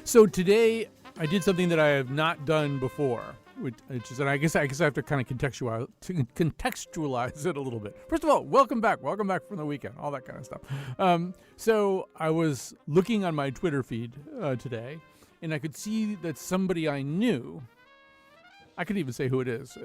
So today I did something that I have not done before, which is, and I guess I have to kind of contextualize it a little bit. First of all, welcome back from the weekend, all that kind of stuff. So I was looking on my Twitter feed today, and I could see that somebody I knew. I could even say who it is.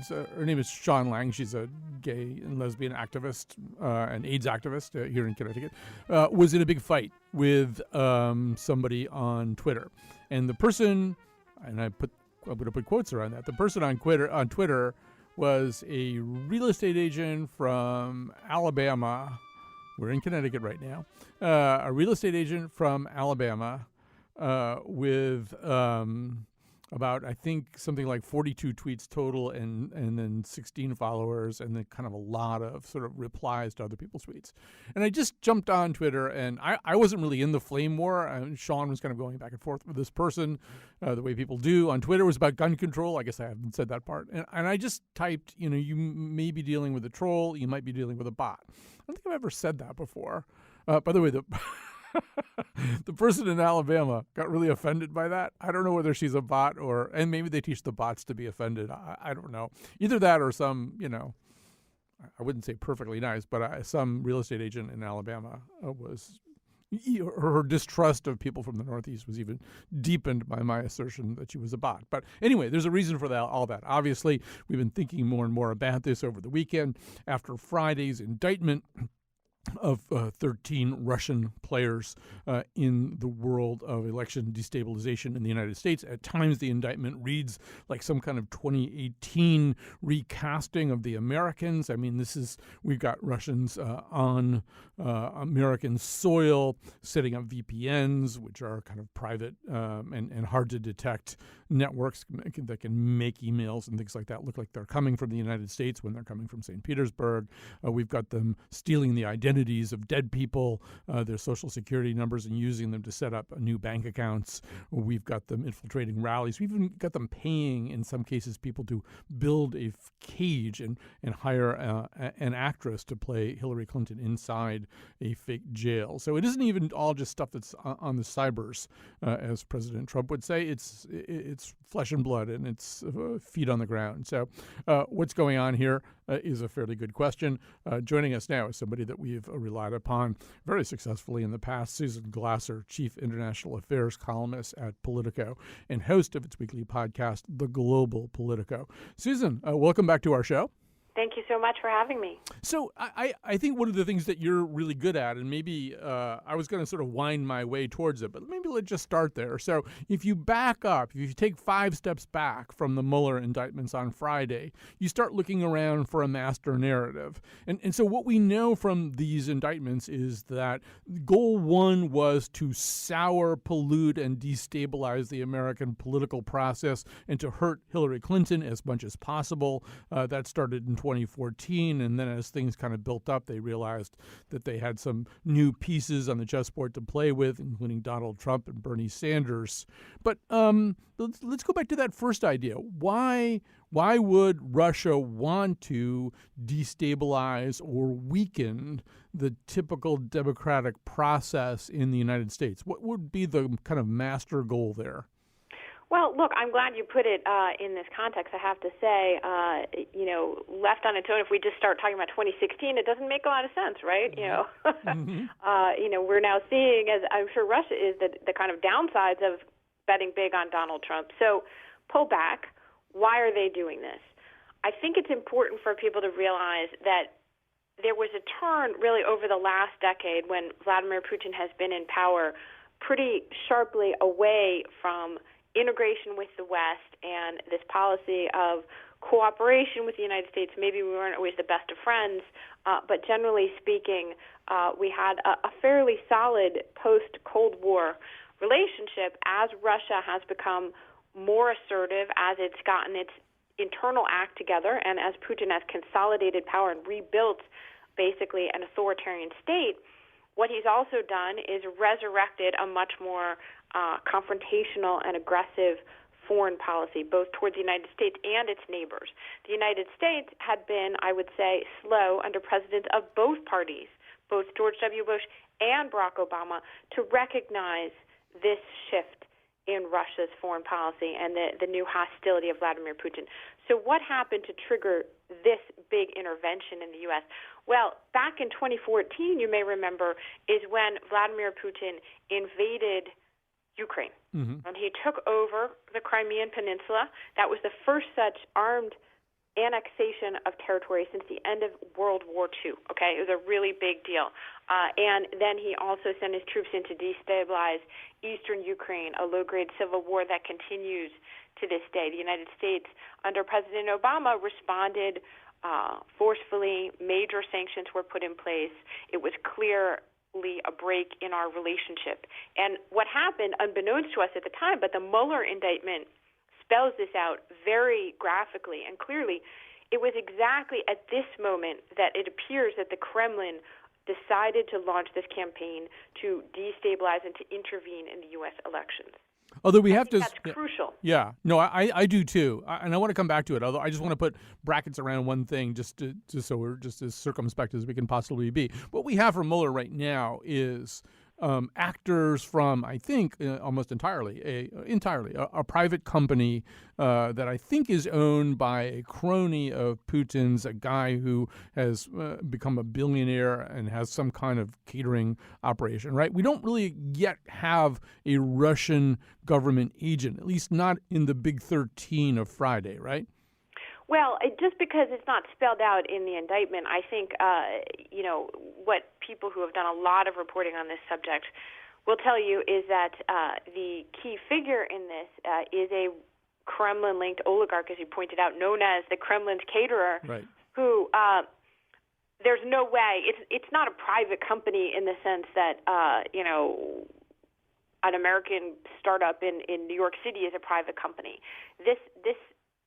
Her name is Sean Lang. She's a gay and lesbian activist, an AIDS activist here in Connecticut. Was in a big fight with somebody on Twitter, and the person, and I'm going to put quotes around that. The person on Twitter was a real estate agent from Alabama. We're in Connecticut right now. A real estate agent from Alabama with about, I think, something like 42 tweets total and then 16 followers and then kind of a lot of sort of replies to other people's tweets. And I just jumped on Twitter, and I wasn't really in the flame war. Sean was kind of going back and forth with this person the way people do. On Twitter, it was about gun control. I guess I haven't said that part. And I just typed, you may be dealing with a troll. You might be dealing with a bot. I don't think I've ever said that before. By the way, the person in Alabama got really offended by that. I don't know whether she's a bot and maybe they teach the bots to be offended. I don't know. Either that or some, I wouldn't say perfectly nice, but some real estate agent in Alabama her distrust of people from the Northeast was even deepened by my assertion that she was a bot. But anyway, there's a reason for all that. Obviously, we've been thinking more and more about this over the weekend after Friday's indictment of 13 Russian players in the world of election destabilization in the United States. At times, the indictment reads like some kind of 2018 recasting of the Americans. I mean, we've got Russians on American soil setting up VPNs, which are kind of private and hard to detect networks that can make emails and things like that look like they're coming from the United States when they're coming from St. Petersburg. We've got them stealing the identities of dead people, their social security numbers, and using them to set up new bank accounts. We've got them infiltrating rallies. We've even got them paying, in some cases, people to build a cage and hire an actress to play Hillary Clinton inside a fake jail. So it isn't even all just stuff that's on the cybers, as President Trump would say. It's flesh and blood, and it's feet on the ground. So what's going on here is a fairly good question. Joining us now is somebody that we've relied upon very successfully in the past, Susan Glasser, Chief International Affairs columnist at Politico and host of its weekly podcast, The Global Politico. Susan, welcome back to our show. Thank you so much for having me. So I think one of the things that you're really good at, and maybe I was going to sort of wind my way towards it, but maybe let's just start there. So if you back up, if you take 5 steps back from the Mueller indictments on Friday, you start looking around for a master narrative. And so what we know from these indictments is that goal 1 was to sour, pollute, and destabilize the American political process and to hurt Hillary Clinton as much as possible. That started in 2014, and then as things kind of built up, they realized that they had some new pieces on the chessboard to play with, including Donald Trump and Bernie Sanders. But let's go back to that first idea. Why would Russia want to destabilize or weaken the typical democratic process in the United States? What would be the kind of master goal there? Well, look, I'm glad you put it in this context. I have to say, left on its own, if we just start talking about 2016, it doesn't make a lot of sense, right? We're now seeing, as I'm sure Russia is, the kind of downsides of betting big on Donald Trump. So pull back. Why are they doing this? I think it's important for people to realize that there was a turn really over the last decade when Vladimir Putin has been in power pretty sharply away from integration with the West and this policy of cooperation with the United States. Maybe we weren't always the best of friends, but generally speaking, we had a fairly solid post-Cold War relationship as Russia has become more assertive, as it's gotten its internal act together, and as Putin has consolidated power and rebuilt basically an authoritarian state. What he's also done is resurrected a much more confrontational and aggressive foreign policy, both towards the United States and its neighbors. The United States had been, I would say, slow under presidents of both parties, both George W. Bush and Barack Obama, to recognize this shift in Russia's foreign policy and the new hostility of Vladimir Putin. So what happened to trigger this big intervention in the U.S.? Well, back in 2014, you may remember, is when Vladimir Putin invaded Ukraine. Mm-hmm. And he took over the Crimean Peninsula. That was the first such armed annexation of territory since the end of World War II. Okay, it was a really big deal. And then he also sent his troops in to destabilize eastern Ukraine, a low-grade civil war that continues to this day. The United States, under President Obama, responded forcefully. Major sanctions were put in place. It was clearly a break in our relationship. And what happened, unbeknownst to us at the time, but the Mueller indictment spells this out very graphically and clearly, it was exactly at this moment that it appears that the Kremlin decided to launch this campaign to destabilize and to intervene in the U.S. elections. Although we have to, that's crucial. Yeah, no, I do too, and I want to come back to it. Although I just want to put brackets around one thing, just so we're just as circumspect as we can possibly be. What we have from Mueller right now is actors from, I think, almost entirely a private company that I think is owned by a crony of Putin's, a guy who has become a billionaire and has some kind of catering operation, right? We don't really yet have a Russian government agent, at least not in the Big 13 of Friday, right? Well, just because it's not spelled out in the indictment, I think, what people who have done a lot of reporting on this subject will tell you is that the key figure in this is a Kremlin-linked oligarch, as you pointed out, known as the Kremlin's caterer, right, who there's no way, it's not a private company in the sense that, an American startup in New York City is a private company.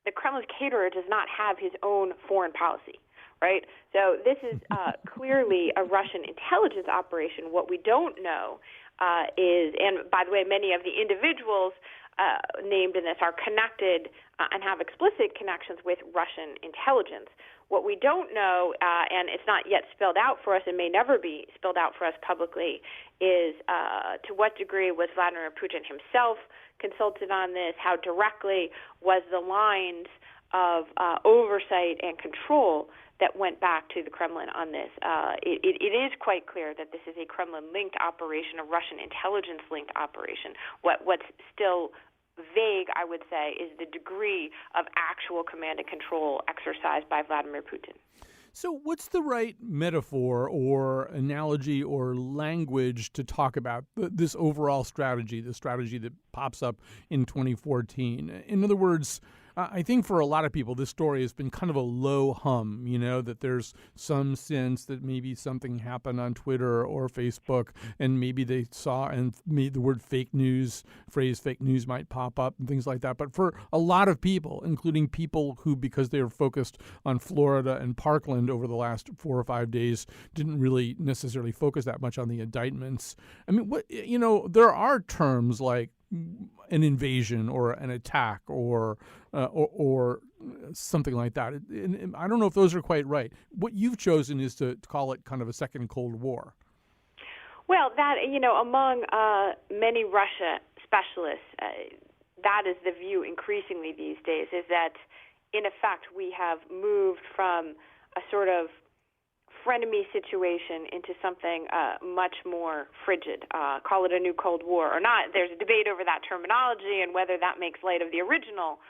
The Kremlin's caterer does not have his own foreign policy, right? So this is clearly a Russian intelligence operation. What we don't know is, and by the way, many of the individuals named in this are connected and have explicit connections with Russian intelligence. What we don't know, and it's not yet spelled out for us and may never be spelled out for us publicly, is to what degree was Vladimir Putin himself consulted on this, how directly was the lines of oversight and control that went back to the Kremlin on this. It is quite clear that this is a Kremlin-linked operation, a Russian intelligence-linked operation. What's still vague, I would say, is the degree of actual command and control exercised by Vladimir Putin. So what's the right metaphor or analogy or language to talk about this overall strategy, the strategy that pops up in 2014? In other words, I think for a lot of people, this story has been kind of a low hum, that there's some sense that maybe something happened on Twitter or Facebook, and maybe they saw and made the word phrase fake news might pop up and things like that. But for a lot of people, including people who, because they were focused on Florida and Parkland over the last 4 or 5 days, didn't really necessarily focus that much on the indictments. I mean, there are terms like an invasion or an attack or something like that. And I don't know if those are quite right. What you've chosen is to call it kind of a second Cold War. Well, that, among many Russia specialists, that is the view increasingly these days, is that, in effect, we have moved from a sort of frenemy situation into something much more frigid. Call it a new Cold War or not. There's a debate over that terminology and whether that makes light of the original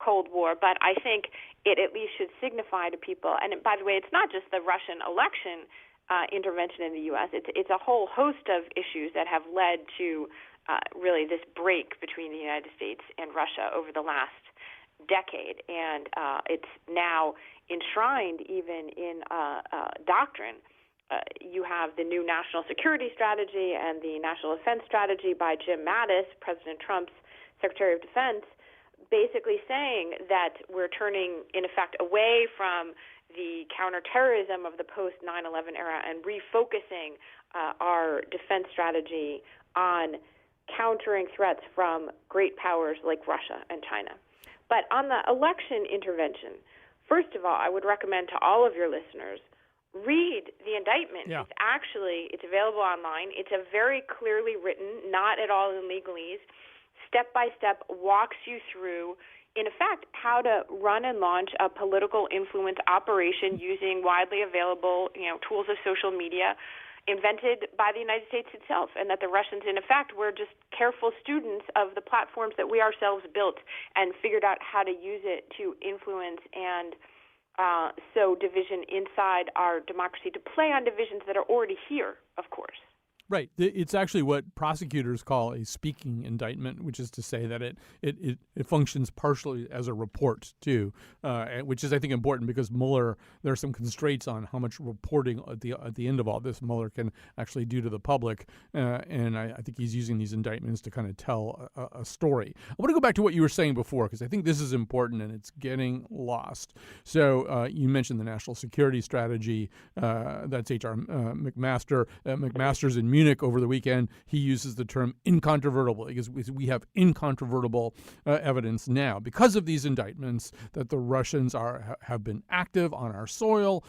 Cold War, but I think it at least should signify to people, and by the way, it's not just the Russian election intervention in the U.S., it's a whole host of issues that have led to really this break between the United States and Russia over the last decade, and it's now enshrined even in doctrine. You have the new national security strategy and the national defense strategy by Jim Mattis, President Trump's Secretary of Defense, basically saying that we're turning, in effect, away from the counterterrorism of the post-9/11 era and refocusing our defense strategy on countering threats from great powers like Russia and China. But on the election intervention, first of all, I would recommend to all of your listeners, read the indictment. Yeah. It's available online. It's a very clearly written, not at all in legalese, step-by-step walks you through, in effect, how to run and launch a political influence operation using widely available, tools of social media invented by the United States itself, and that the Russians, in effect, were just careful students of the platforms that we ourselves built and figured out how to use it to influence and sow division inside our democracy, to play on divisions that are already here, of course. Right. It's actually what prosecutors call a speaking indictment, which is to say that it functions partially as a report, too, which is, I think, important because Mueller, there are some constraints on how much reporting at the end of all this Mueller can actually do to the public. And I think he's using these indictments to kind of tell a story. I want to go back to what you were saying before, because I think this is important and it's getting lost. So you mentioned the national security strategy. That's H.R. McMaster. McMaster's in Munich over the weekend. He uses the term incontrovertible because we have incontrovertible evidence now because of these indictments that the Russians have been active on our soil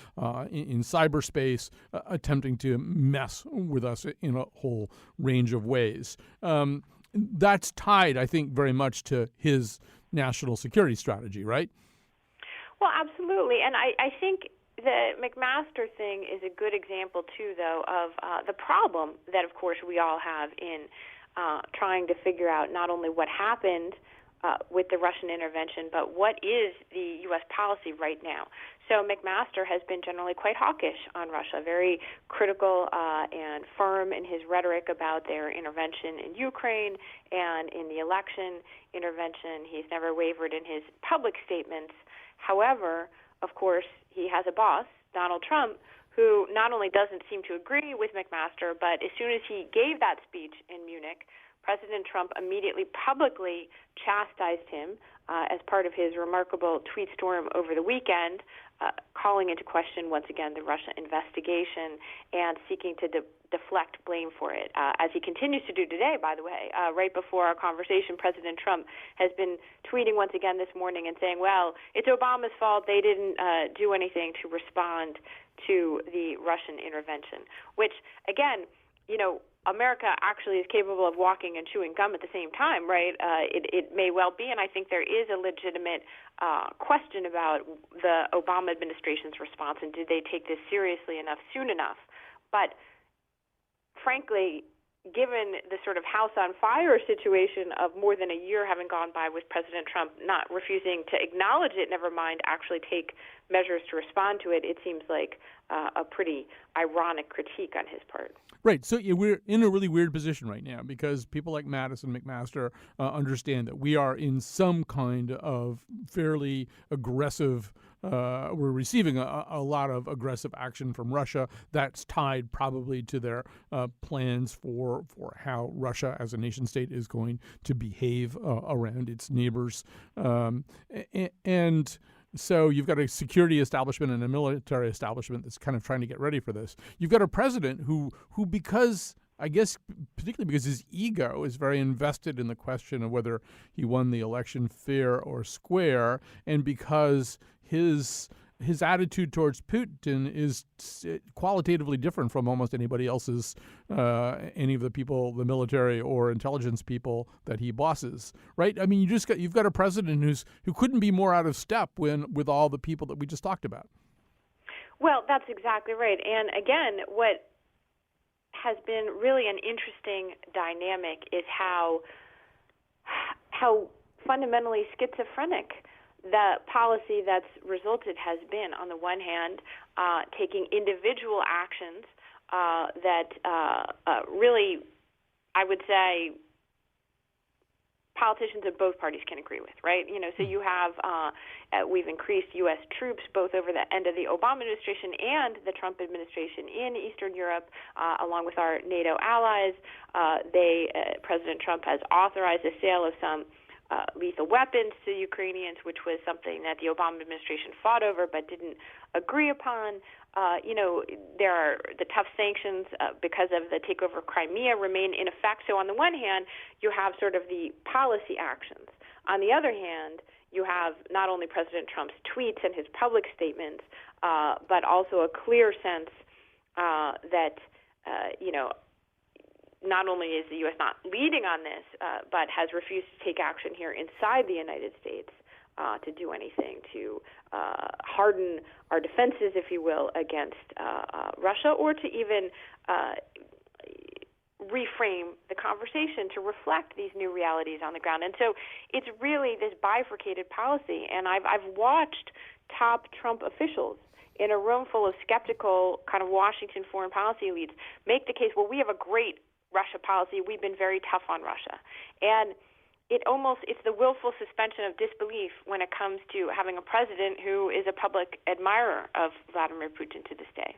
in cyberspace, attempting to mess with us in a whole range of ways. That's tied, I think, very much to his national security strategy, right? Well, absolutely. And I think the McMaster thing is a good example, too, though, of the problem that, of course, we all have in trying to figure out not only what happened with the Russian intervention, but what is the U.S. policy right now. So McMaster has been generally quite hawkish on Russia, very critical and firm in his rhetoric about their intervention in Ukraine and in the election intervention. He's never wavered in his public statements. However, of course, he has a boss, Donald Trump, who not only doesn't seem to agree with McMaster, but as soon as he gave that speech in Munich, President Trump immediately publicly chastised him as part of his remarkable tweet storm over the weekend, calling into question once again the Russia investigation and seeking to deflect blame for it, as he continues to do today, by the way. Right before our conversation, President Trump has been tweeting once again this morning and saying, well, it's Obama's fault. They didn't do anything to respond to the Russian intervention, which, again, America actually is capable of walking and chewing gum at the same time, right? It may well be, and I think there is a legitimate question about the Obama administration's response and did they take this seriously enough soon enough. But frankly, given the sort of house on fire situation of more than a year having gone by with President Trump not refusing to acknowledge it, never mind actually take measures to respond to it, it seems like a pretty ironic critique on his part. Right. So we're in a really weird position right now because people like Madison McMaster understand that we are in some kind of fairly aggressive we're receiving a lot of aggressive action from Russia that's tied probably to their plans for how Russia as a nation state is going to behave around its neighbors. And so you've got a security establishment and a military establishment that's kind of trying to get ready for this. You've got a president who because I guess particularly because his ego is very invested in the question of whether he won the election fair or square, and because his attitude towards Putin is qualitatively different from almost anybody else's, any of the people, the military or intelligence people that he bosses, right? I mean, you've got a president who couldn't be more out of step with all the people that we just talked about. Well, that's exactly right. And again, what has been really an interesting dynamic is how fundamentally schizophrenic the policy that's resulted has been. On the one hand, taking individual actions that really, I would say, politicians of both parties can agree with, right? So you have, we've increased U.S. troops both over the end of the Obama administration and the Trump administration in Eastern Europe, along with our NATO allies. President Trump has authorized the sale of some lethal weapons to Ukrainians, which was something that the Obama administration fought over but didn't agree upon. There are the tough sanctions because of the takeover of Crimea remain in effect. So on the one hand, you have sort of the policy actions. On the other hand, you have not only President Trump's tweets and his public statements, but also a clear sense that, not only is the U.S. not leading on this, but has refused to take action here inside the United States to do anything to harden our defenses, if you will, against Russia, or to even reframe the conversation to reflect these new realities on the ground. And so it's really this bifurcated policy. And I've watched top Trump officials in a room full of skeptical kind of Washington foreign policy elites make the case, well, we have a great Russia policy. We've been very tough on Russia. And it's the willful suspension of disbelief when it comes to having a president who is a public admirer of Vladimir Putin to this day.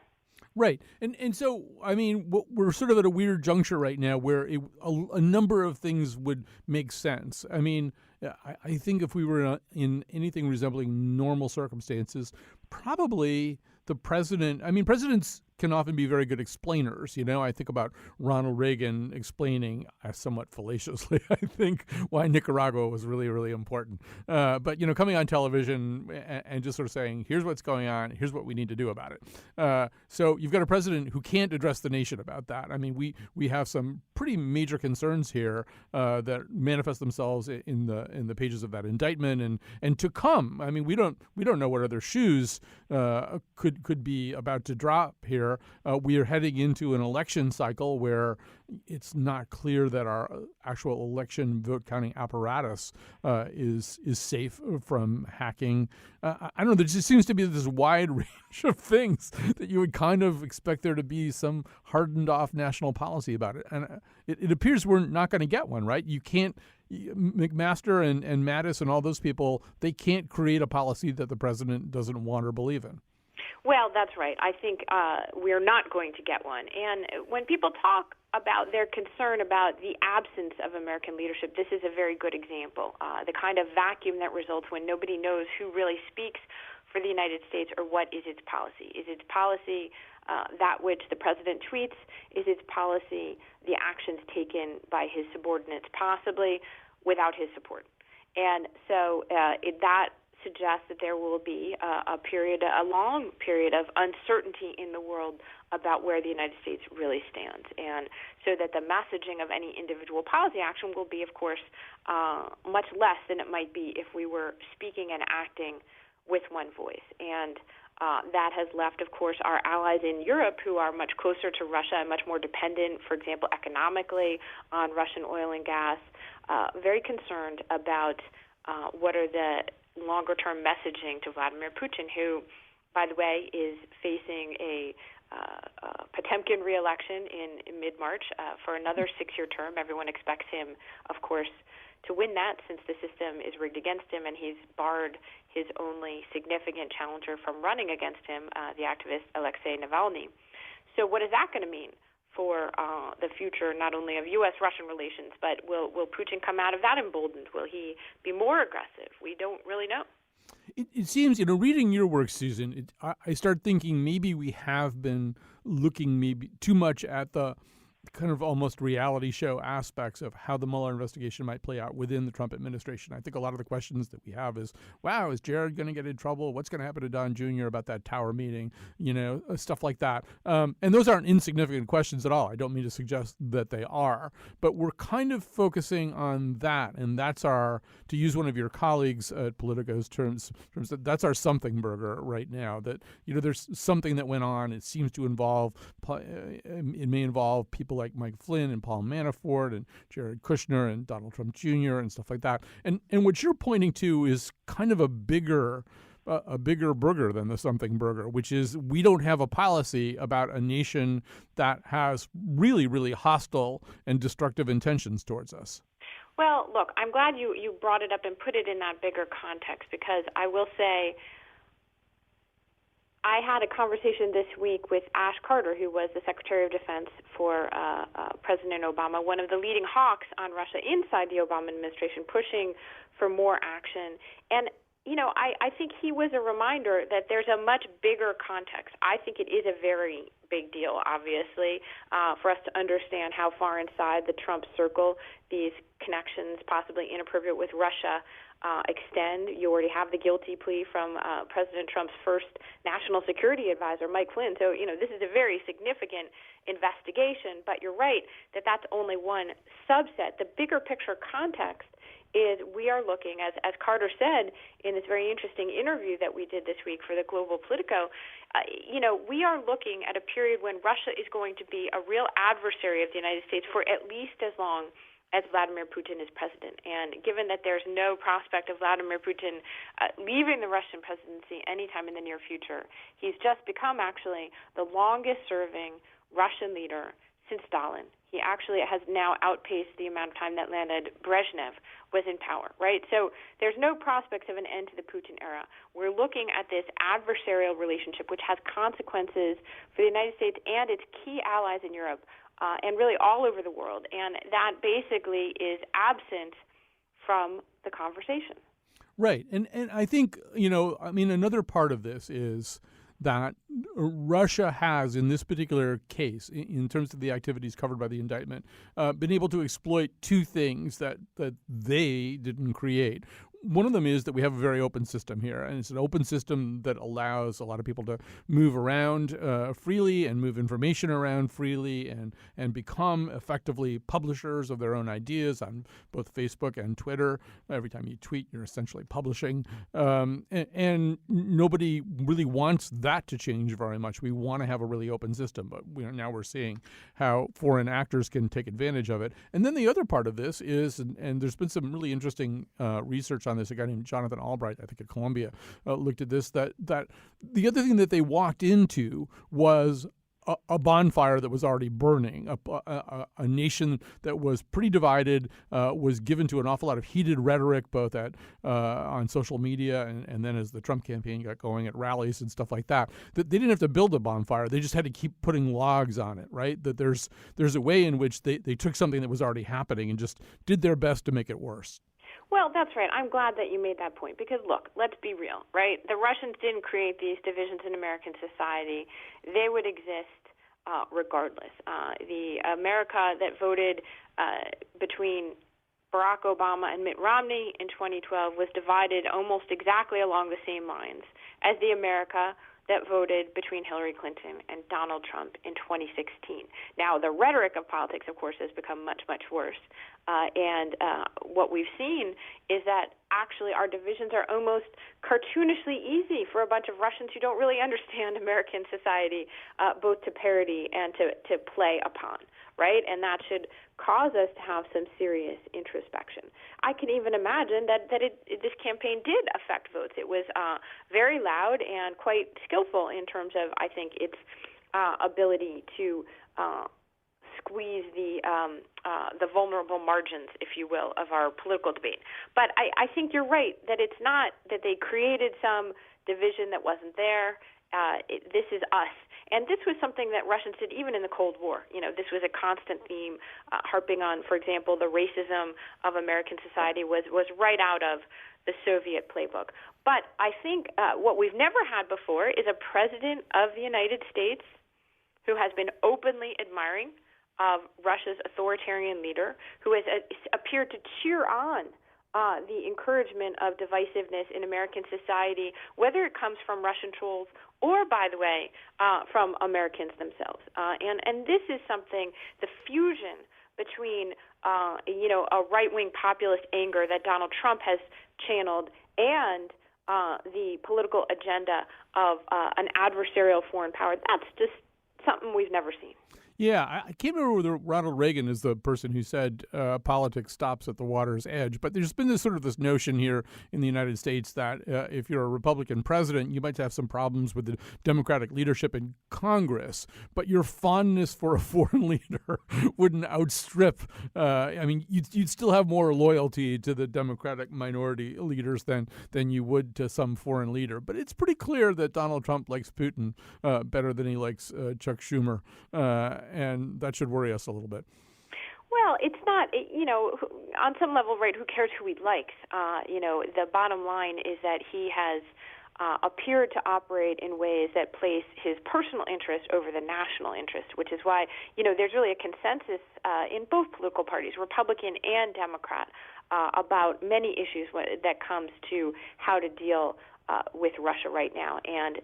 Right. And so, I mean, we're sort of at a weird juncture right now where a number of things would make sense. I mean, I think if we were in anything resembling normal circumstances, probably the president, I mean, presidents can often be very good explainers. You know, I think about Ronald Reagan explaining somewhat fallaciously, I think, why Nicaragua was really, really important. But, you know, coming on television and just sort of saying, here's what's going on, here's what we need to do about it. So you've got a president who can't address the nation about that. I mean, we have some pretty major concerns here that manifest themselves in the pages of that indictment and to come. I mean, we don't know what other shoes could be about to drop here. We are heading into an election cycle where it's not clear that our actual election vote counting apparatus is safe from hacking. I don't know. There just seems to be this wide range of things that you would kind of expect there to be some hardened off national policy about it. And it appears we're not going to get one, right? You can't. McMaster and Mattis and all those people, they can't create a policy that the president doesn't want or believe in. Well, that's right. I think we're not going to get one. And when people talk about their concern about the absence of American leadership, this is a very good example. The kind of vacuum that results when nobody knows who really speaks for the United States or what is its policy. Is its policy that which the president tweets? Is its policy the actions taken by his subordinates, possibly without his support? And so that suggests that there will be a long period of uncertainty in the world about where the United States really stands, and so that the messaging of any individual policy action will be, of course, much less than it might be if we were speaking and acting with one voice. And that has left, of course, our allies in Europe, who are much closer to Russia and much more dependent, for example, economically on Russian oil and gas, very concerned about what are the longer-term messaging to Vladimir Putin, who, by the way, is facing a Potemkin re-election in mid-March for another 6-year term. Everyone expects him, of course, to win that since the system is rigged against him, and he's barred his only significant challenger from running against him, the activist Alexei Navalny. So what is that going to mean for the future, not only of U.S.-Russian relations, but will Putin come out of that emboldened? Will he be more aggressive? We don't really know. It seems, reading your work, Susan, I start thinking maybe we have been looking maybe too much at the kind of almost reality show aspects of how the Mueller investigation might play out within the Trump administration. I think a lot of the questions that we have is, wow, is Jared going to get in trouble? What's going to happen to Don Jr. about that tower meeting? Stuff like that. And those aren't insignificant questions at all. I don't mean to suggest that they are, but we're kind of focusing on that. And that's to use one of your colleagues at Politico's terms, that's our something burger right now, that, there's something that went on. It seems to it may involve people like Mike Flynn and Paul Manafort and Jared Kushner and Donald Trump Jr. and stuff like that. And what you're pointing to is kind of a bigger burger than the something burger, which is we don't have a policy about a nation that has really, really hostile and destructive intentions towards us. Well, look, I'm glad you brought it up and put it in that bigger context, because I will say I had a conversation this week with Ash Carter, who was the Secretary of Defense for President Obama, one of the leading hawks on Russia inside the Obama administration, pushing for more action. And, I think he was a reminder that there's a much bigger context. I think it is a very big deal, obviously, for us to understand how far inside the Trump circle these connections, possibly inappropriate with Russia, extend. You already have the guilty plea from President Trump's first national security advisor, Mike Flynn. So, this is a very significant investigation, but you're right that that's only one subset. The bigger picture context is we are looking, as Carter said in this very interesting interview that we did this week for the Global Politico, we are looking at a period when Russia is going to be a real adversary of the United States for at least as long as Vladimir Putin is president. And given that there's no prospect of Vladimir Putin leaving the Russian presidency anytime in the near future, he's just become actually the longest-serving Russian leader since Stalin. He actually has now outpaced the amount of time that Leonid Brezhnev was in power, right? So there's no prospects of an end to the Putin era. We're looking at this adversarial relationship, which has consequences for the United States and its key allies in Europe, and really all over the world. And that basically is absent from the conversation. Right. And I think, another part of this is that Russia has, in this particular case, in terms of the activities covered by the indictment, been able to exploit two things that they didn't create. One of them is that we have a very open system here, and it's an open system that allows a lot of people to move around freely and move information around freely and become effectively publishers of their own ideas on both Facebook and Twitter. Every time you tweet, you're essentially publishing. And nobody really wants that to change very much. We want to have a really open system, but now we're seeing how foreign actors can take advantage of it. And then the other part of this is, and there's been some really interesting research on this. A guy named Jonathan Albright, I think at Columbia, looked at this, that the other thing that they walked into was a bonfire that was already burning. A nation that was pretty divided, was given to an awful lot of heated rhetoric, both on social media and then as the Trump campaign got going at rallies and stuff like that. That they didn't have to build a bonfire; they just had to keep putting logs on it. Right? That there's a way in which they took something that was already happening and just did their best to make it worse. Well, that's right. I'm glad that you made that point because, look, let's be real, right? The Russians didn't create these divisions in American society. They would exist regardless. The America that voted between Barack Obama and Mitt Romney in 2012 was divided almost exactly along the same lines as the America that voted between Hillary Clinton and Donald Trump in 2016. Now, the rhetoric of politics, of course, has become much, much worse. And what we've seen is that actually our divisions are almost cartoonishly easy for a bunch of Russians who don't really understand American society, both to parody and to play upon, right? And that should cause us to have some serious introspection. I can even imagine that this campaign did affect votes. It was very loud and quite skillful in terms of, I think, its ability to squeeze the vulnerable margins, if you will, of our political debate. But I think you're right that it's not that they created some division that wasn't there. This is us. And this was something that Russians did even in the Cold War. This was a constant theme, harping on, for example, the racism of American society was right out of the Soviet playbook. But I think what we've never had before is a president of the United States who has been openly admiring of Russia's authoritarian leader, who has appeared to cheer on the encouragement of divisiveness in American society, whether it comes from Russian trolls or, by the way, from Americans themselves. And this is something, the fusion between, a right-wing populist anger that Donald Trump has channeled and the political agenda of an adversarial foreign power, that's just something we've never seen. Yeah, I can't remember whether Ronald Reagan is the person who said politics stops at the water's edge, but there's been this notion here in the United States that if you're a Republican president, you might have some problems with the Democratic leadership in Congress, but your fondness for a foreign leader wouldn't outstrip. You'd still have more loyalty to the Democratic minority leaders than you would to some foreign leader. But it's pretty clear that Donald Trump likes Putin better than he likes Chuck Schumer. And that should worry us a little bit. Well, it's not, on some level, right, who cares who he likes? The bottom line is that he has appeared to operate in ways that place his personal interest over the national interest, which is why, there's really a consensus in both political parties, Republican and Democrat, about many issues that comes to how to deal with Russia right now. And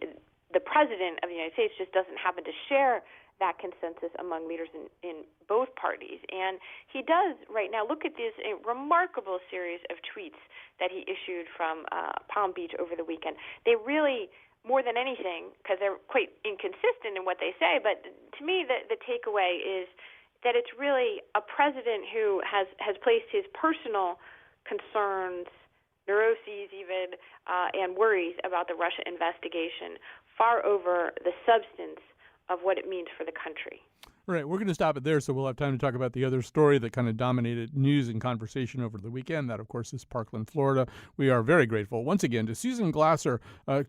the President of the United States just doesn't happen to share that consensus among leaders in both parties. And he does right now. Look at this remarkable series of tweets that he issued from Palm Beach over the weekend. They really, more than anything, because they're quite inconsistent in what they say, but to me the takeaway is that it's really a president who has placed his personal concerns, neuroses even, and worries about the Russia investigation far over the substance of what it means for the country. Right. We're going to stop it there, so we'll have time to talk about the other story that kind of dominated news and conversation over the weekend. That, of course, is Parkland, Florida. We are very grateful once again to Susan Glasser,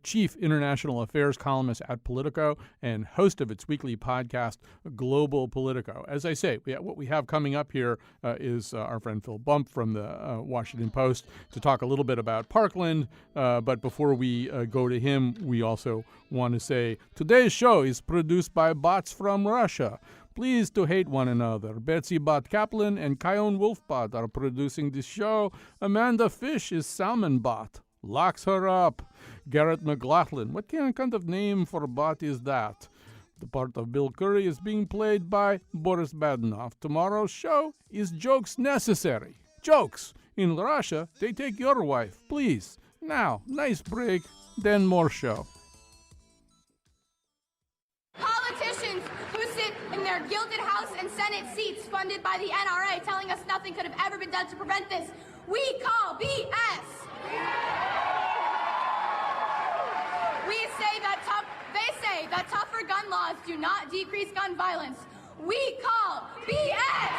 Chief International Affairs columnist at Politico and host of its weekly podcast, Global Politico. As I say, what we have coming up here is our friend Phil Bump from the Washington Post to talk a little bit about Parkland. But before we go to him, we also want to say today's show is produced by bots from Russia. Please to hate one another. Betsy Bot Kaplan and Kion Wolfbot are producing this show. Amanda Fish is Salmon Bot. Locks her up. Garrett McLaughlin. What kind of name for a bot is that? The part of Bill Curry is being played by Boris Badenoff. Tomorrow's show is Jokes Necessary. Jokes. In Russia, they take your wife. Please. Now, nice break, then more show. Politicians who sit in their gilded House and Senate seats funded by the NRA telling us nothing could have ever been done to prevent this. We call BS. They say that tougher gun laws do not decrease gun violence. We call BS.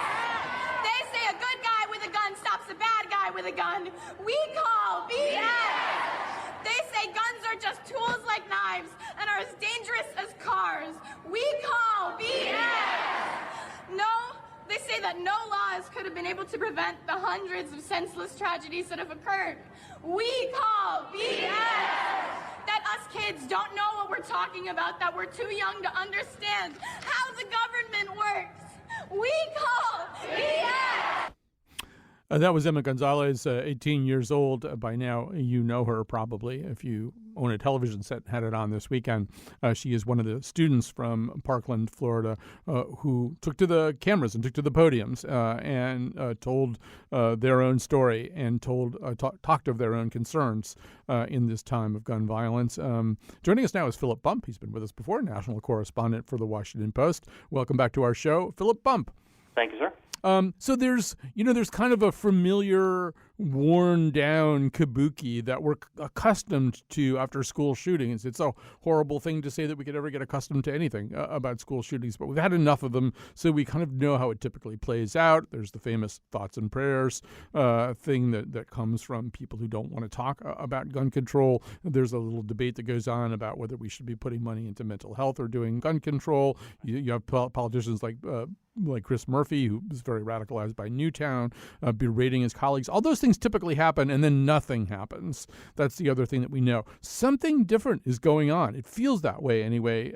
They say a good guy with a gun stops a bad guy with a gun. We call BS. They say guns are just tools like knives and are as dangerous as cars. We call BS. No, they say that no laws could have been able to prevent the hundreds of senseless tragedies that have occurred. We call BS. That us kids don't know what we're talking about, that we're too young to understand how the government works. We call BS. That was Emma Gonzalez, 18 years old. By now, you know her probably if you own a television set and had it on this weekend. She is one of the students from Parkland, Florida, who took to the cameras and took to the podiums and told their own story and talked of their own concerns in this time of gun violence. Joining us now is Philip Bump. He's been with us before, national correspondent for the Washington Post. Welcome back to our show, Philip Bump. Thank you, sir. So there's kind of a familiar, worn-down kabuki that we're accustomed to after school shootings. It's a horrible thing to say that we could ever get accustomed to anything about school shootings, but we've had enough of them, so we kind of know how it typically plays out. There's the famous thoughts and prayers thing that comes from people who don't want to talk about gun control. There's a little debate that goes on about whether we should be putting money into mental health or doing gun control. You have politicians like Chris Murphy, who was very radicalized by Newtown, berating his colleagues. All those things typically happen, and then nothing happens. That's the other thing that we know. Something different is going on. It feels that way anyway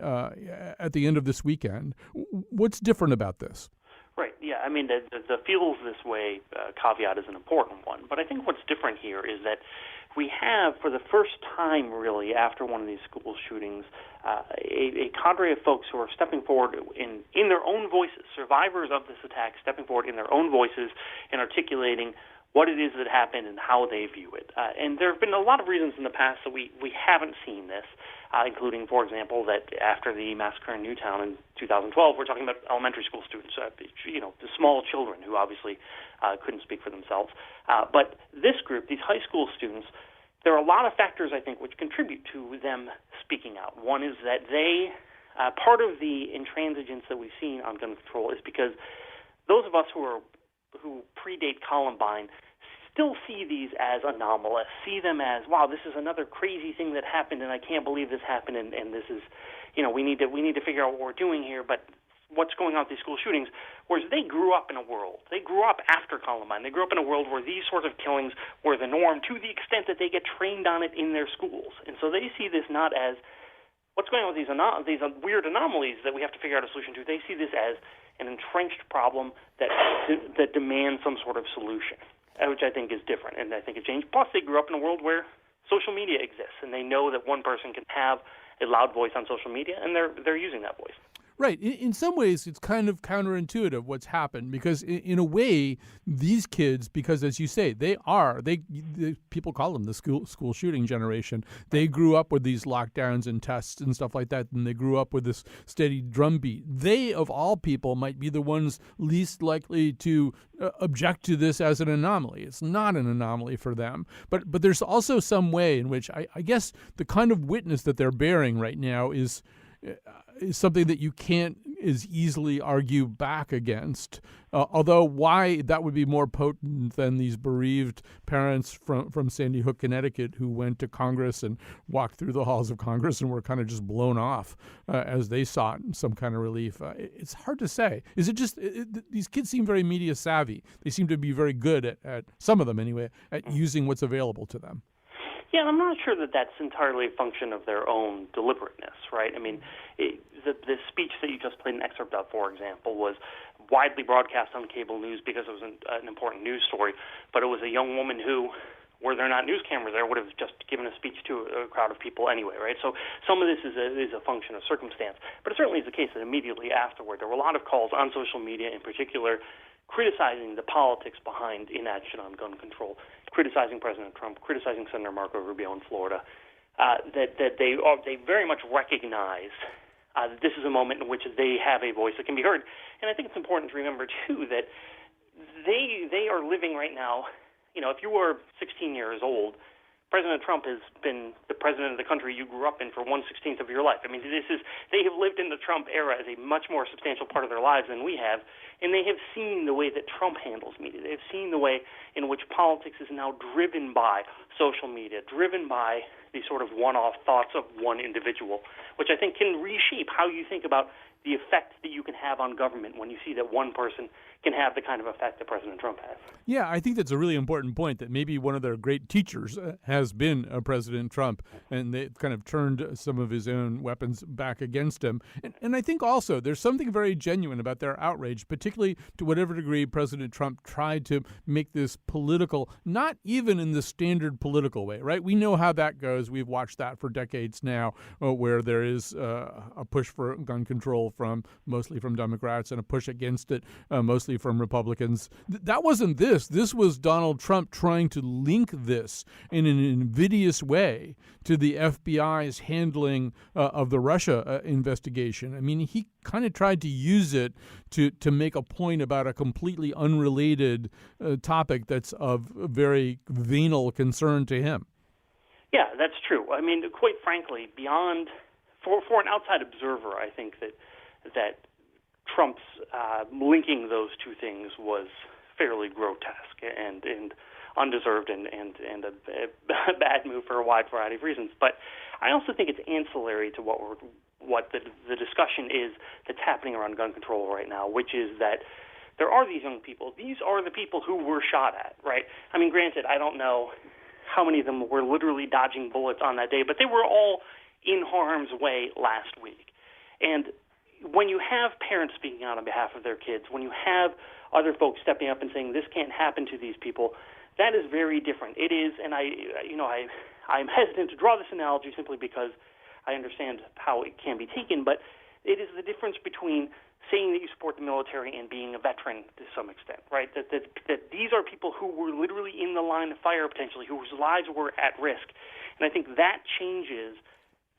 at the end of this weekend. What's different about this? Right, yeah. I mean, the feels this way caveat is an important one. But I think what's different here is that we have, for the first time really after one of these school shootings, a cadre of folks who are stepping forward in their own voices, survivors of this attack stepping forward in their own voices and articulating what it is that happened and how they view it. And there have been a lot of reasons in the past that we haven't seen this, including, for example, that after the massacre in Newtown in 2012, we're talking about elementary school students, the small children who obviously couldn't speak for themselves. But this group, these high school students, there are a lot of factors, I think, which contribute to them speaking out. One is that part of the intransigence that we've seen on gun control is because those of us who predate Columbine still see these as anomalous, see them as, wow, this is another crazy thing that happened, and I can't believe this happened, and this is, we need to figure out what we're doing here. But what's going on with these school shootings, whereas they grew up in a world. They grew up after Columbine. They grew up in a world where these sorts of killings were the norm to the extent that they get trained on it in their schools. And so they see this not as what's going on with these weird anomalies that we have to figure out a solution to. They see this as an entrenched problem that demands some sort of solution, which I think is different, and I think it changed. Plus, they grew up in a world where social media exists, and they know that one person can have a loud voice on social media, and they're using that voice. Right. In some ways, it's kind of counterintuitive what's happened because, in a way, these kids, because as you say, they people call them the school shooting generation. They grew up with these lockdowns and tests and stuff like that, and they grew up with this steady drumbeat. They, of all people, might be the ones least likely to object to this as an anomaly. It's not an anomaly for them. But there's also some way in which I guess the kind of witness that they're bearing right now is something that you can't as easily argue back against. Although why that would be more potent than these bereaved parents from Sandy Hook, Connecticut, who went to Congress and walked through the halls of Congress and were kind of just blown off as they sought some kind of relief. It's hard to say. Is it just these kids seem very media savvy? They seem to be very good at some of them anyway, at using what's available to them. Yeah, I'm not sure that that's entirely a function of their own deliberateness, right? I mean, the speech that you just played an excerpt of, for example, was widely broadcast on cable news because it was an important news story, but it was a young woman who, were there not news cameras there, would have just given a speech to a crowd of people anyway, right? So some of this is a function of circumstance, but it certainly is the case that immediately afterward, there were a lot of calls on social media in particular criticizing the politics behind inaction on gun control, criticizing President Trump, criticizing Senator Marco Rubio in Florida, that they very much recognize that this is a moment in which they have a voice that can be heard. And I think it's important to remember, too, that they are living right now, if you were 16 years old, President Trump has been the president of the country you grew up in for 1/16 of your life. I mean, they have lived in the Trump era as a much more substantial part of their lives than we have, and they have seen the way that Trump handles media. They have seen the way in which politics is now driven by social media, driven by these sort of one-off thoughts of one individual, which I think can reshape how you think about the effect that you can have on government when you see that one person can have the kind of effect that President Trump has. Yeah, I think that's a really important point, that maybe one of their great teachers has been President Trump, and they've kind of turned some of his own weapons back against him. And I think also there's something very genuine about their outrage, particularly to whatever degree President Trump tried to make this political, not even in the standard political way, right? We know how that goes. We've watched that for decades now, where there is a push for gun control mostly from Democrats and a push against it mostly from Republicans. That wasn't this. This was Donald Trump trying to link this in an invidious way to the FBI's handling of the Russia investigation. I mean, he kind of tried to use it to make a point about a completely unrelated topic that's of very venal concern to him. Yeah, that's true. I mean, quite frankly, beyond for an outside observer, I think that Trump's linking those two things was fairly grotesque and undeserved and a bad move for a wide variety of reasons. But I also think it's ancillary to what the discussion is that's happening around gun control right now, which is that there are these young people. These are the people who were shot at, right? I mean, granted, I don't know how many of them were literally dodging bullets on that day, but they were all in harm's way last week. And when you have parents speaking out on behalf of their kids, when you have other folks stepping up and saying this can't happen to these people, that is very different. It is, and I'm hesitant to draw this analogy simply because I understand how it can be taken, but it is the difference between saying that you support the military and being a veteran to some extent, right? That these are people who were literally in the line of fire potentially, whose lives were at risk. And I think that changes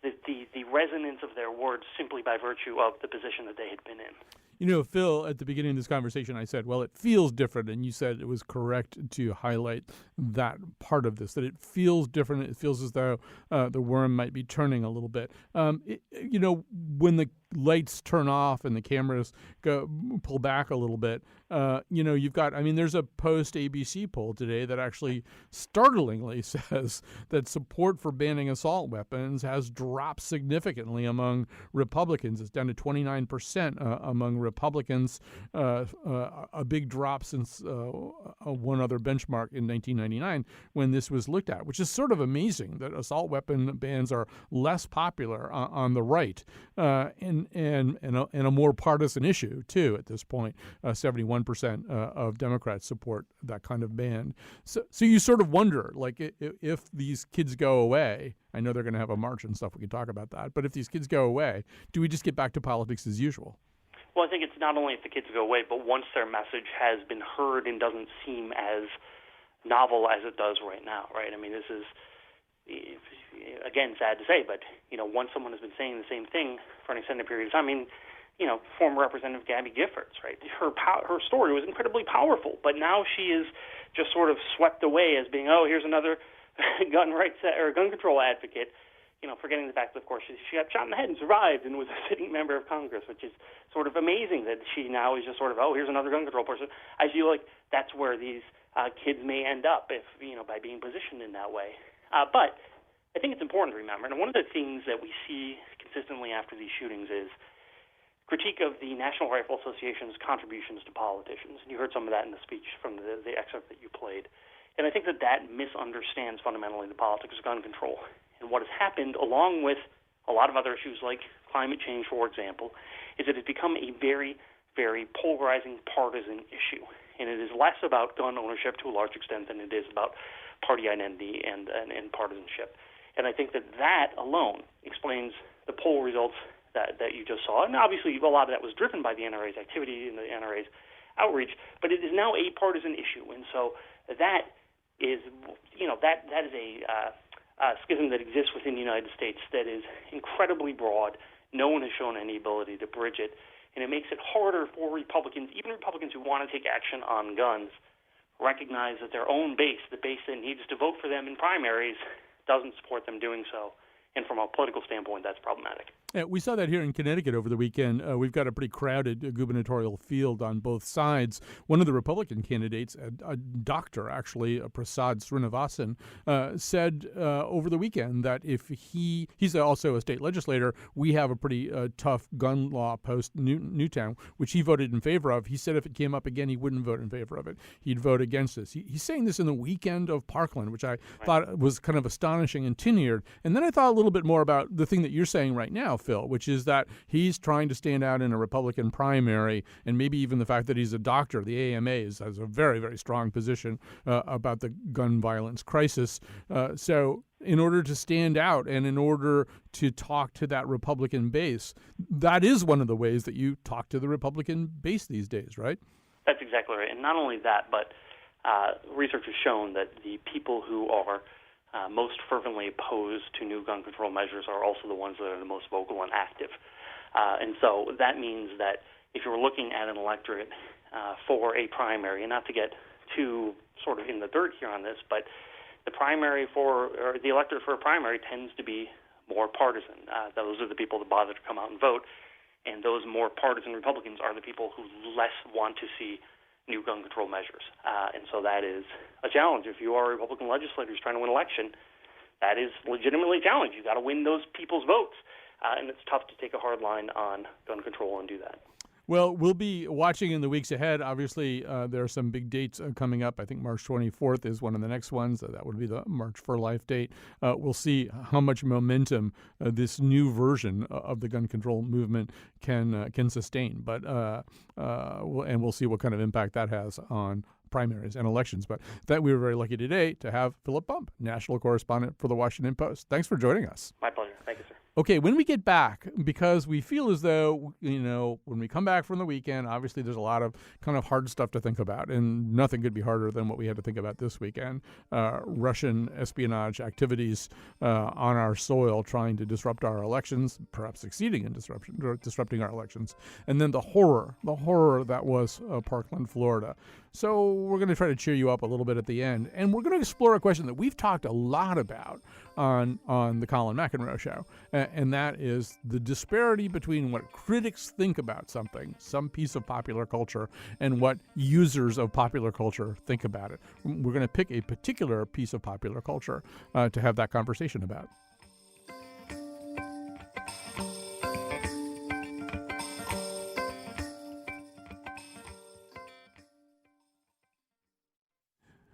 the resonance of their words simply by virtue of the position that they had been in. You know, Phil, at the beginning of this conversation, I said, well, it feels different. And you said it was correct to highlight that part of this, that it feels different. It feels as though the worm might be turning a little bit. When the lights turn off and the cameras pull back a little bit, you've got, there's a post-ABC poll today that actually startlingly says that support for banning assault weapons has dropped significantly among Republicans. It's down to 29% among Republicans, a big drop since one other benchmark in 1999 when this was looked at, which is sort of amazing that assault weapon bans are less popular on the right and a more partisan issue, too, at this point. 71% of Democrats support that kind of ban. So you sort of wonder, like, if these kids go away, I know they're going to have a march and stuff. We can talk about that. But if these kids go away, do we just get back to politics as usual? Well, I think it's not only if the kids go away, but once their message has been heard and doesn't seem as novel as it does right now, right? This is, again, sad to say, but, once someone has been saying the same thing for an extended period of time, former Representative Gabby Giffords, right? Her story was incredibly powerful, but now she is just sort of swept away as being, here's another gun rights or gun control advocate, forgetting the fact that, of course, she got shot in the head and survived and was a sitting member of Congress, which is sort of amazing that she now is just sort of, here's another gun control person. I feel like that's where these kids may end up if, by being positioned in that way. But I think it's important to remember, and one of the things that we see consistently after these shootings is critique of the National Rifle Association's contributions to politicians. And you heard some of that in the speech from the excerpt that you played. And I think that misunderstands fundamentally the politics of gun control. And what has happened, along with a lot of other issues like climate change, for example, is that it's become a very, very polarizing partisan issue. And it is less about gun ownership to a large extent than it is about party identity and partisanship. And I think that alone explains the poll results that you just saw. And obviously a lot of that was driven by the NRA's activity and the NRA's outreach, but it is now a partisan issue. And so that is, that is a schism that exists within the United States that is incredibly broad. No one has shown any ability to bridge it. And it makes it harder for Republicans, even Republicans who want to take action on guns, recognize that their own base, the base that needs to vote for them in primaries, doesn't support them doing so. And from a political standpoint, that's problematic. Yeah, we saw that here in Connecticut over the weekend. We've got a pretty crowded gubernatorial field on both sides. One of the Republican candidates, a doctor, actually, Prasad Srinivasan, said over the weekend that if he's also a state legislator, we have a pretty tough gun law post Newtown, which he voted in favor of. He said if it came up again, he wouldn't vote in favor of it. He'd vote against this. He's saying this in the weekend of Parkland, which I thought was kind of astonishing and tenured. And then I thought a little bit more about the thing that you're saying right now, Phil, which is that he's trying to stand out in a Republican primary, and maybe even the fact that he's a doctor. The AMA has a very, very strong position about the gun violence crisis. So in order to stand out and in order to talk to that Republican base, that is one of the ways that you talk to the Republican base these days, right? That's exactly right. And not only that, but research has shown that the people who are most fervently opposed to new gun control measures are also the ones that are the most vocal and active. And so that means that if you're looking at an electorate for a primary, and not to get too sort of in the dirt here on this, but the electorate for a primary tends to be more partisan. Those are the people that bother to come out and vote, and those more partisan Republicans are the people who less want to see new gun control measures. And so that is a challenge. If you are a Republican legislator who's trying to win an election, that is legitimately a challenge. You've got to win those people's votes. And it's tough to take a hard line on gun control and do that. Well, we'll be watching in the weeks ahead. Obviously, there are some big dates coming up. I think March 24th is one of the next ones. That would be the March for Life date. We'll see how much momentum this new version of the gun control movement can sustain. But we'll see what kind of impact that has on primaries and elections. But that we were very lucky today to have Philip Bump, national correspondent for the Washington Post. Thanks for joining us. My pleasure. Thank you, sir. Okay, when we get back, because we feel as though, when we come back from the weekend, obviously there's a lot of kind of hard stuff to think about, and nothing could be harder than what we had to think about this weekend. Russian espionage activities on our soil trying to disrupt our elections, perhaps succeeding in disrupting our elections, and then the horror that was Parkland, Florida. So we're going to try to cheer you up a little bit at the end, and we're going to explore a question that we've talked a lot about on the Colin McEnroe show, and that is the disparity between what critics think about something, some piece of popular culture, and what users of popular culture think about it. We're going to pick a particular piece of popular culture to have that conversation about.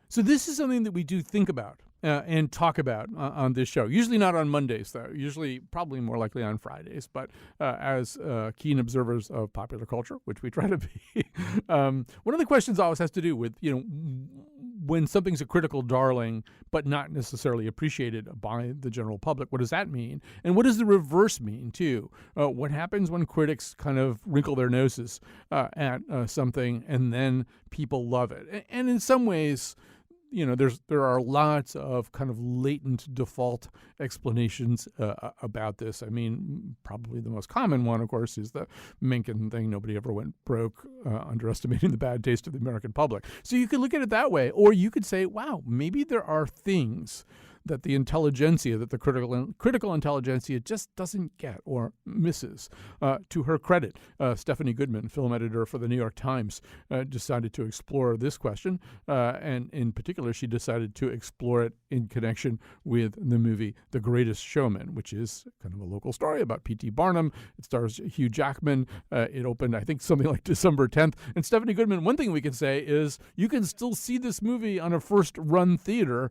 So this is something that we do think about and talk about on this show. Usually not on Mondays, though. Usually probably more likely on Fridays. But as keen observers of popular culture, which we try to be, one of the questions always has to do with, when something's a critical darling but not necessarily appreciated by the general public, what does that mean? And what does the reverse mean, too? What happens when critics kind of wrinkle their noses at something and then people love it? And in some ways, there are lots of kind of latent default explanations about this. I mean, probably the most common one, of course, is the Mencken thing. Nobody ever went broke, underestimating the bad taste of the American public. So you could look at it that way, or you could say, wow, maybe there are things that the intelligentsia, that the critical intelligentsia just doesn't get or misses. To her credit, Stephanie Goodman, film editor for the New York Times, decided to explore this question. And in particular, she decided to explore it in connection with the movie The Greatest Showman, which is kind of a local story about P.T. Barnum. It stars Hugh Jackman. It opened, I think, something like December 10th. And Stephanie Goodman, one thing we can say is you can still see this movie on a first-run theater.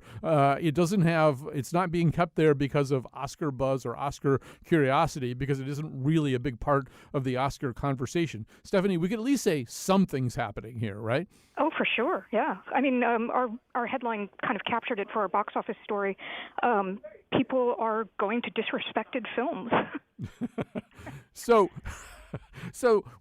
It's not being kept there because of Oscar buzz or Oscar curiosity, because it isn't really a big part of the Oscar conversation. Stephanie, we could at least say something's happening here, right? Oh, for sure, yeah. I mean, our headline kind of captured it for our box office story. People are going to disrespected films. So,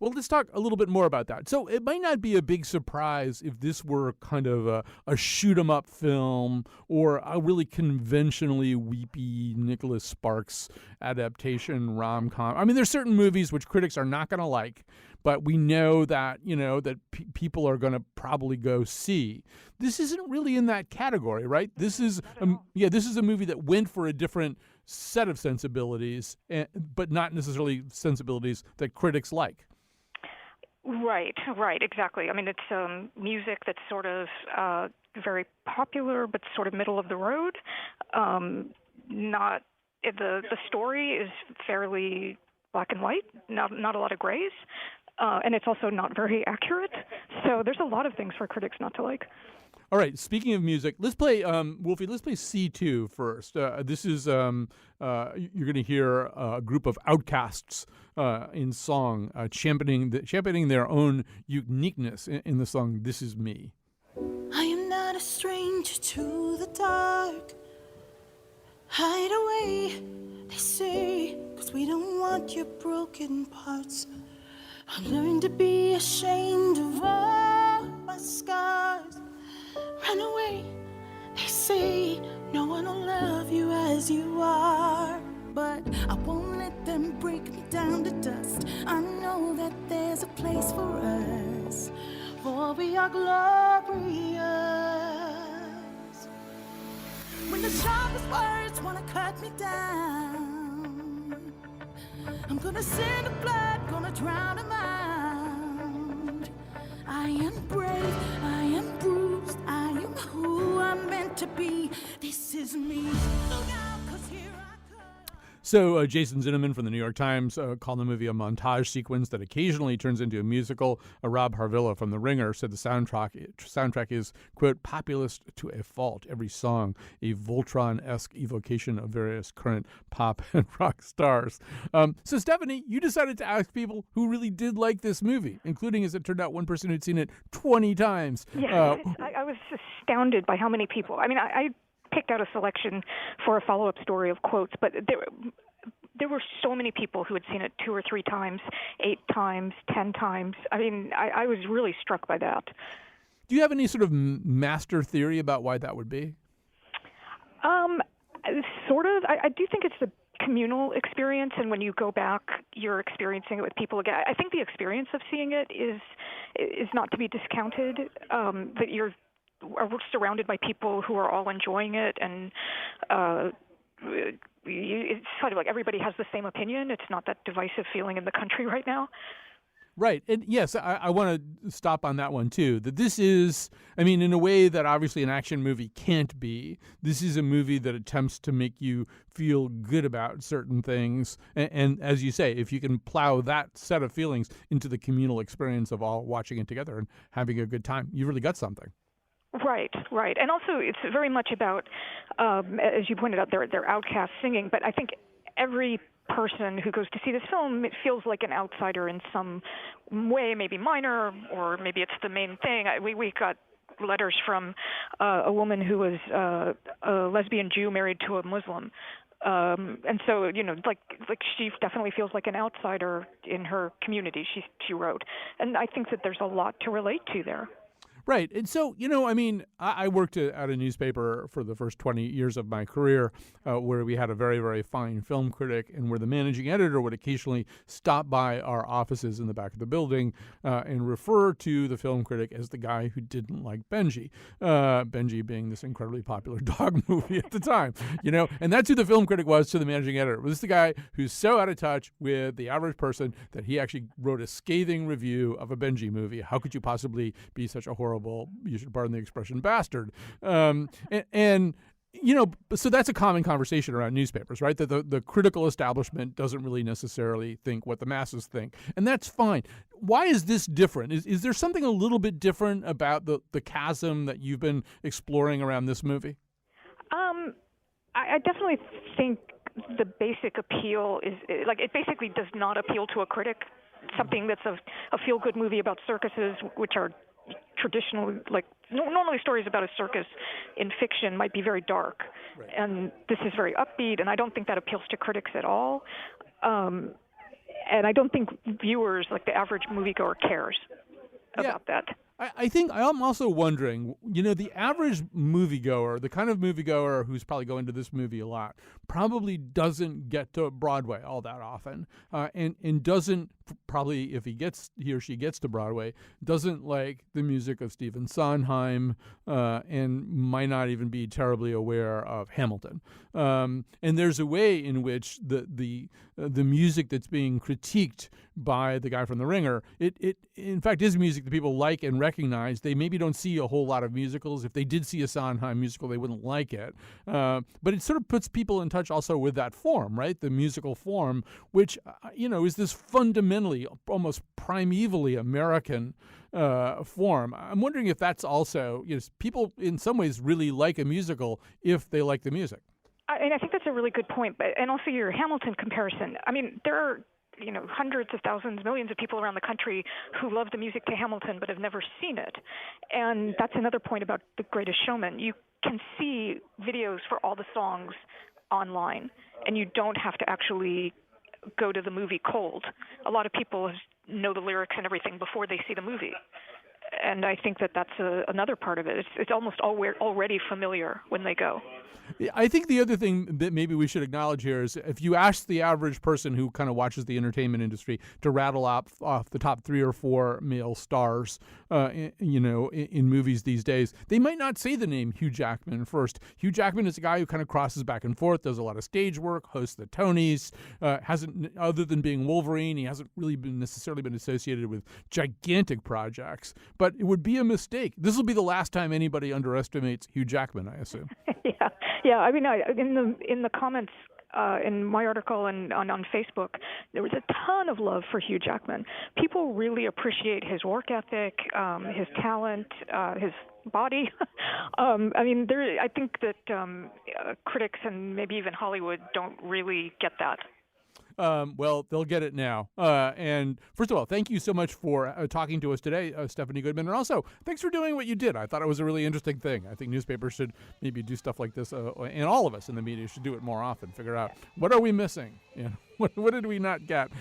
well, let's talk a little bit more about that. So it might not be a big surprise if this were kind of a shoot-'em-up film or a really conventionally weepy Nicholas Sparks adaptation rom-com. I mean, there's certain movies which critics are not going to like, but we know that, people are going to probably go see. This isn't really in that category, right? This is a movie that went for a different set of sensibilities, but not necessarily sensibilities that critics like. Right, exactly. I mean, it's music that's sort of very popular, but sort of middle of the road. The story is fairly black and white, not a lot of grays. And it's also not very accurate. So there's a lot of things for critics not to like. All right, speaking of music, let's play, Wolfie, let's play C2 first. This is, you're going to hear a group of outcasts in song championing their own uniqueness in the song This Is Me. I am not a stranger to the dark. Hide away, they say, 'cause we don't want your broken parts. I've learned to be ashamed of all my scars. Run away, they say, no one will love you as you are. But I won't let them break me down to dust. I know that there's a place for us, for we are glorious. When the sharpest words want to cut me down, I'm gonna send the blood, gonna drown them out. I am brave, I am bruised, I am who I'm meant to be. This is me. Look out, 'cause here I come. So Jason Zinnemann from the New York Times called the movie a montage sequence that occasionally turns into a musical. Rob Harvilla from The Ringer said the soundtrack is, quote, populist to a fault. Every song a Voltron-esque evocation of various current pop and rock stars. So Stephanie, you decided to ask people who really did like this movie, including, as it turned out, one person who'd seen it 20 times. Yeah, I was astounded by how many people. I mean, I picked out a selection for a follow-up story of quotes, but there were so many people who had seen it 2 or 3 times, 8 times, 10 times. I mean, I was really struck by that. Do you have any sort of master theory about why that would be? Sort of. I do think it's the communal experience, and when you go back, you're experiencing it with people again. I think the experience of seeing it is not to be discounted, that we're surrounded by people who are all enjoying it and it's sort of like everybody has the same opinion. It's not that divisive feeling in the country right now. Right. And yes, I want to stop on that one, too, that this is, I mean, in a way that obviously an action movie can't be, this is a movie that attempts to make you feel good about certain things. And as you say, if you can plow that set of feelings into the communal experience of all watching it together and having a good time, you really got something. Right. And also it's very much about, as you pointed out, they're outcasts singing, but I think every person who goes to see this film, it feels like an outsider in some way, maybe minor, or maybe it's the main thing. We got letters from a woman who was a lesbian Jew married to a Muslim. And so, like she definitely feels like an outsider in her community, she wrote. And I think that there's a lot to relate to there. Right. And so, I mean, I worked at a newspaper for the first 20 years of my career where we had a very, very fine film critic and where the managing editor would occasionally stop by our offices in the back of the building and refer to the film critic as the guy who didn't like Benji. Benji being this incredibly popular dog movie at the time, and that's who the film critic was to the managing editor. It was the guy who's so out of touch with the average person that he actually wrote a scathing review of a Benji movie. How could you possibly be such a horrible, you should pardon the expression, bastard? So that's a common conversation around newspapers, right? That the critical establishment doesn't really necessarily think what the masses think. And that's fine. Why is this different? Is there something a little bit different about the chasm that you've been exploring around this movie? I definitely think the basic appeal is, like, it basically does not appeal to a critic. Something that's a feel-good movie about circuses, which are traditionally, like, normally stories about a circus in fiction might be very dark. Right. And this is very upbeat, and I don't think that appeals to critics at all. And I don't think viewers, like the average moviegoer, cares about that. I think I'm also wondering, the average moviegoer, the kind of moviegoer who's probably going to this movie a lot, probably doesn't get to Broadway all that often, and doesn't probably, if he or she gets to Broadway, doesn't like the music of Stephen Sondheim, and might not even be terribly aware of Hamilton. And there's a way in which the music that's being critiqued by the guy from The Ringer, it in fact is music that people like and recognize. They maybe don't see a whole lot of musicals. If they did see a Sondheim musical, they wouldn't like it. But it sort of puts people in touch also with that form, right? The musical form, which, is this fundamentally, almost primevally American form. I'm wondering if that's also, people in some ways really like a musical if they like the music. And I think that's a really good point. And also your Hamilton comparison. I mean, there are hundreds of thousands, millions of people around the country who love the music to Hamilton but have never seen it. And that's another point about The Greatest Showman. You can see videos for all the songs online, and you don't have to actually go to the movie cold. A lot of people know the lyrics and everything before they see the movie. And I think that's another part of it. It's almost already familiar when they go. I think the other thing that maybe we should acknowledge here is if you ask the average person who kind of watches the entertainment industry to rattle off the top 3 or 4 male stars, in movies these days, they might not say the name Hugh Jackman first. Hugh Jackman is a guy who kind of crosses back and forth, does a lot of stage work, hosts the Tonys, hasn't, other than being Wolverine, he hasn't really necessarily been associated with gigantic projects. But it would be a mistake. This will be the last time anybody underestimates Hugh Jackman, I assume. Yeah. I mean, in the comments in my article and on Facebook, there was a ton of love for Hugh Jackman. People really appreciate his work ethic, his talent, his body. I think that critics and maybe even Hollywood don't really get that. Well, they'll get it now. And first of all, thank you so much for talking to us today, Stephanie Goodman. And also, thanks for doing what you did. I thought it was a really interesting thing. I think newspapers should maybe do stuff like this, and all of us in the media should do it more often. Figure out, what are we missing? What did we not get?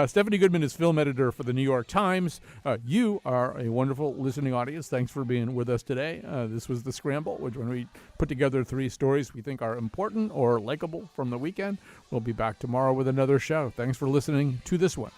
Stephanie Goodman is film editor for the New York Times. You are a wonderful listening audience. Thanks for being with us today. This was The Scramble, which when we put together 3 stories we think are important or likable from the weekend. We'll be back tomorrow with another show. Thanks for listening to this one.